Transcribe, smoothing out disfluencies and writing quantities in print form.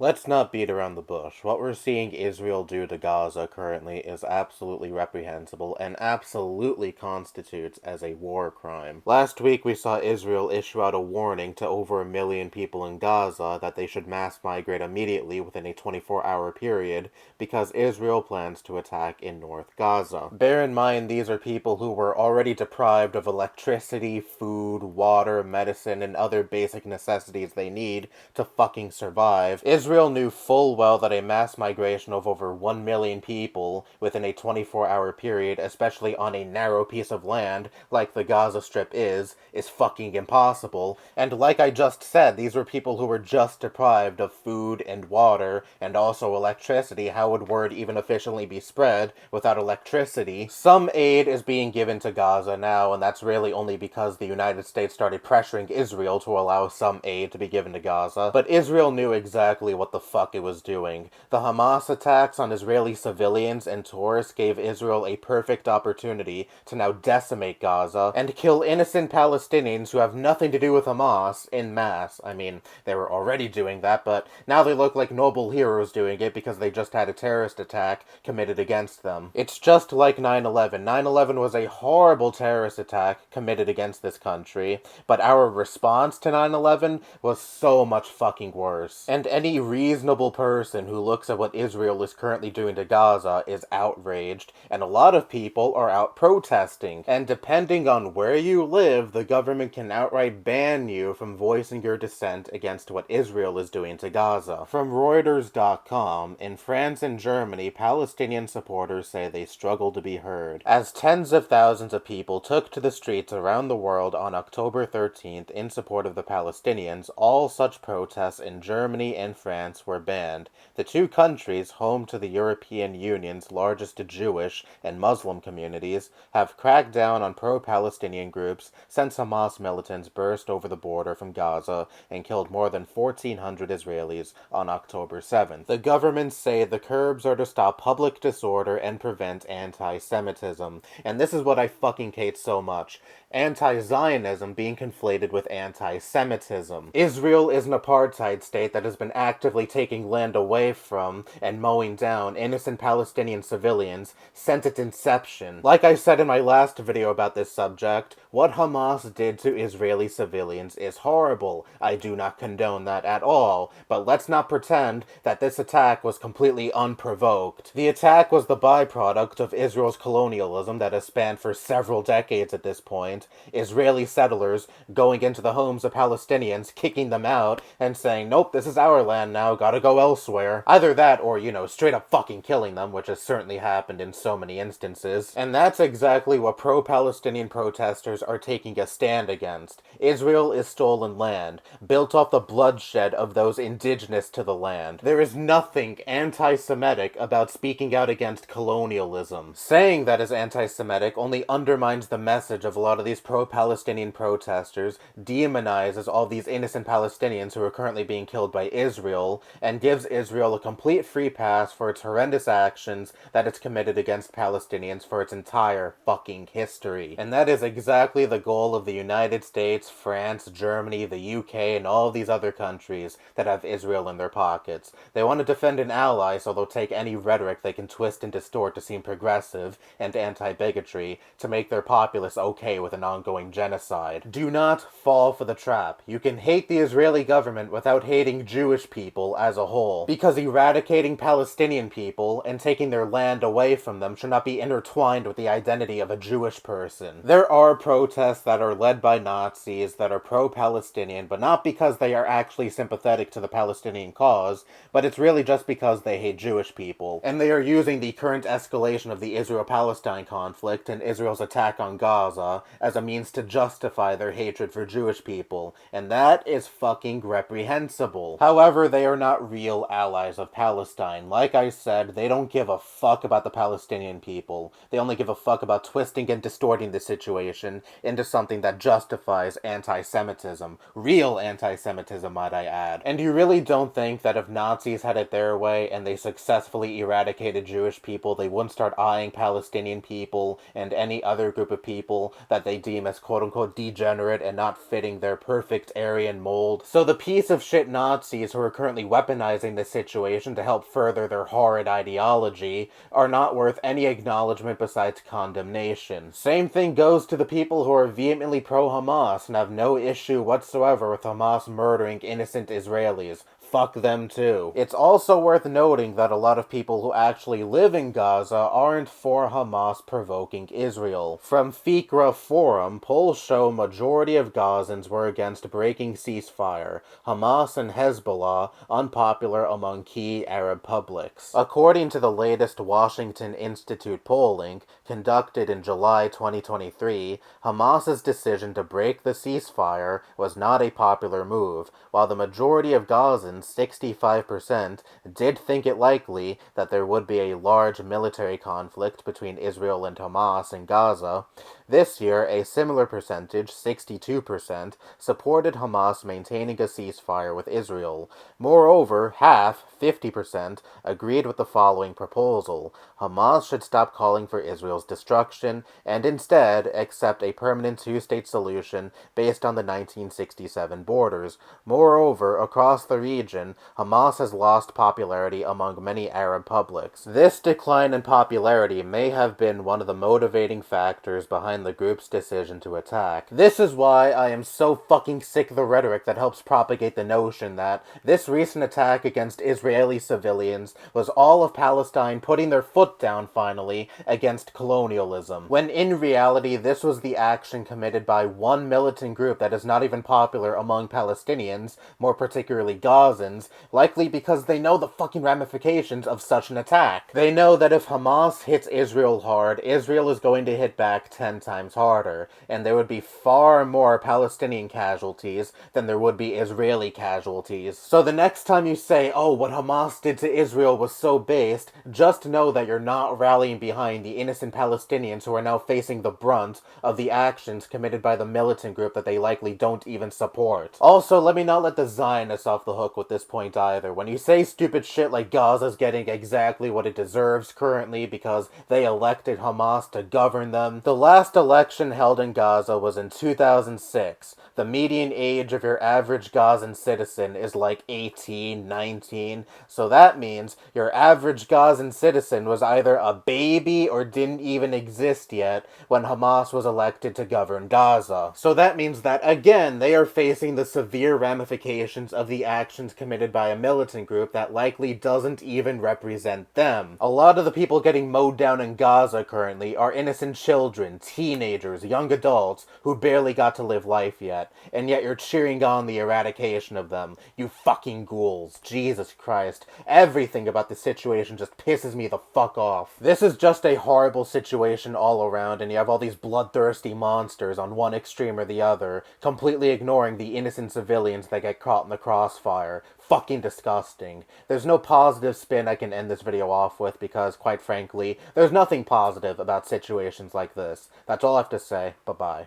Let's not beat around the bush. What we're seeing Israel do to Gaza currently is absolutely reprehensible and absolutely constitutes as a war crime. Last week we saw Israel issue out a warning to over 1 million people in Gaza that they should mass migrate immediately within a 24-hour period because Israel plans to attack in North Gaza. Bear in mind these are people who were already deprived of electricity, food, water, medicine, and other basic necessities they need to fucking survive. Israel knew full well that a mass migration of over 1 million people within a 24-hour period, especially on a narrow piece of land like the Gaza Strip is fucking impossible. And like I just said, these were people who were just deprived of food and water and also electricity. How would word even efficiently be spread without electricity? Some aid is being given to Gaza now, and that's really only because the United States started pressuring Israel to allow some aid to be given to Gaza. But Israel knew exactly what the fuck it was doing. The Hamas attacks on Israeli civilians and tourists gave Israel a perfect opportunity to now decimate Gaza and kill innocent Palestinians who have nothing to do with Hamas in mass. I mean, they were already doing that, but now they look like noble heroes doing it because they just had a terrorist attack committed against them. It's just like 9/11. 9/11 was a horrible terrorist attack committed against this country, but our response to 9/11 was so much fucking worse. And any reasonable person who looks at what Israel is currently doing to Gaza is outraged, and a lot of people are out protesting. And depending on where you live, the government can outright ban you from voicing your dissent against what Israel is doing to Gaza. From Reuters.com, in France and Germany, Palestinian supporters say they struggle to be heard, as tens of thousands of people took to the streets around the world on October 13th in support of the Palestinians. All such protests in Germany and France were banned. The two countries, home to the European Union's largest Jewish and Muslim communities, have cracked down on pro-Palestinian groups since Hamas militants burst over the border from Gaza and killed more than 1,400 Israelis on October 7th. The governments say the curbs are to stop public disorder and prevent anti-Semitism. And this is what I fucking hate so much. Anti-Zionism being conflated with anti-Semitism. Israel is an apartheid state that has been actively taking land away from and mowing down innocent Palestinian civilians since its inception. Like I said in my last video about this subject, what Hamas did to Israeli civilians is horrible. I do not condone that at all, but let's not pretend that this attack was completely unprovoked. The attack was the byproduct of Israel's colonialism that has spanned for several decades at this point. Israeli settlers going into the homes of Palestinians, kicking them out, and saying, nope, this is our land now, gotta go elsewhere. Either that or, straight up fucking killing them, which has certainly happened in so many instances. And that's exactly what pro-Palestinian protesters are taking a stand against. Israel is stolen land, built off the bloodshed of those indigenous to the land. There is nothing anti-Semitic about speaking out against colonialism. Saying that is anti-Semitic only undermines the message of a lot of these pro-Palestinian protesters, demonizes all these innocent Palestinians who are currently being killed by Israel, and gives Israel a complete free pass for its horrendous actions that it's committed against Palestinians for its entire fucking history. And that is exactly the goal of the United States, France, Germany, the UK, and all of these other countries that have Israel in their pockets. They want to defend an ally, so they'll take any rhetoric they can twist and distort to seem progressive and anti-bigotry to make their populace okay with an ongoing genocide. Do not fall for the trap. You can hate the Israeli government without hating Jewish people as a whole, because eradicating Palestinian people and taking their land away from them should not be intertwined with the identity of a Jewish person. There are protests that are led by Nazis that are pro-Palestinian, but not because they are actually sympathetic to the Palestinian cause, but it's really just because they hate Jewish people. And they are using the current escalation of the Israel-Palestine conflict and Israel's attack on Gaza as a means to justify their hatred for Jewish people, and that is fucking reprehensible. However, they are not real allies of Palestine. Like I said, they don't give a fuck about the Palestinian people. They only give a fuck about twisting and distorting the situation into something that justifies anti-Semitism. Real anti-Semitism, might I add. And you really don't think that if Nazis had it their way and they successfully eradicated Jewish people, they wouldn't start eyeing Palestinian people and any other group of people that they deem as quote-unquote degenerate and not fitting their perfect Aryan mold? So the piece of shit Nazis who are currently currently weaponizing this situation to help further their horrid ideology are not worth any acknowledgement besides condemnation. Same thing goes to the people who are vehemently pro-Hamas and have no issue whatsoever with Hamas murdering innocent Israelis. Fuck them too. It's also worth noting that a lot of people who actually live in Gaza aren't for Hamas provoking Israel. From Fikra Forum, polls show majority of Gazans were against breaking ceasefire. Hamas and Hezbollah unpopular among key Arab publics. According to the latest Washington Institute polling, conducted in July 2023, Hamas's decision to break the ceasefire was not a popular move, while the majority of Gazans, 65%, did think it likely that there would be a large military conflict between Israel and Hamas in Gaza. This year, a similar percentage, 62%, supported Hamas maintaining a ceasefire with Israel. Moreover, half, 50%, agreed with the following proposal. Hamas should stop calling for Israel's destruction and instead accept a permanent two-state solution based on the 1967 borders. Moreover, across the region, Hamas has lost popularity among many Arab publics. This decline in popularity may have been one of the motivating factors behind the group's decision to attack. This is why I am so fucking sick of the rhetoric that helps propagate the notion that this recent attack against Israeli civilians was all of Palestine putting their foot down finally against colonialism, when in reality this was the action committed by one militant group that is not even popular among Palestinians, more particularly Gazans, likely because they know the fucking ramifications of such an attack. They know that if Hamas hits Israel hard, Israel is going to hit back 10 times harder, and there would be far more Palestinian casualties than there would be Israeli casualties. So the next time you say, oh, what Hamas did to Israel was so based, just know that you're not rallying behind the innocent Palestinians who are now facing the brunt of the actions committed by the militant group that they likely don't even support. Also, let me not let the Zionists off the hook with this point either. When you say stupid shit like Gaza's getting exactly what it deserves currently because they elected Hamas to govern them, the last election held in Gaza was in 2006. The median age of your average Gazan citizen is like 18, 19, so that means your average Gazan citizen was either a baby or didn't even exist yet when Hamas was elected to govern Gaza. So that means that, again, they are facing the severe ramifications of the actions committed by a militant group that likely doesn't even represent them. A lot of the people getting mowed down in Gaza currently are innocent children, teenagers, young adults who barely got to live life yet, and yet you're cheering on the eradication of them. You fucking ghouls. Jesus Christ. Everything about the situation just pisses me the fuck off. This is just a horrible situation all around, and you have all these bloodthirsty monsters on one extreme or the other, completely ignoring the innocent civilians that get caught in the crossfire. Fucking disgusting. There's no positive spin I can end this video off with because, quite frankly, there's nothing positive about situations like this. That's all I have to say. Bye-bye.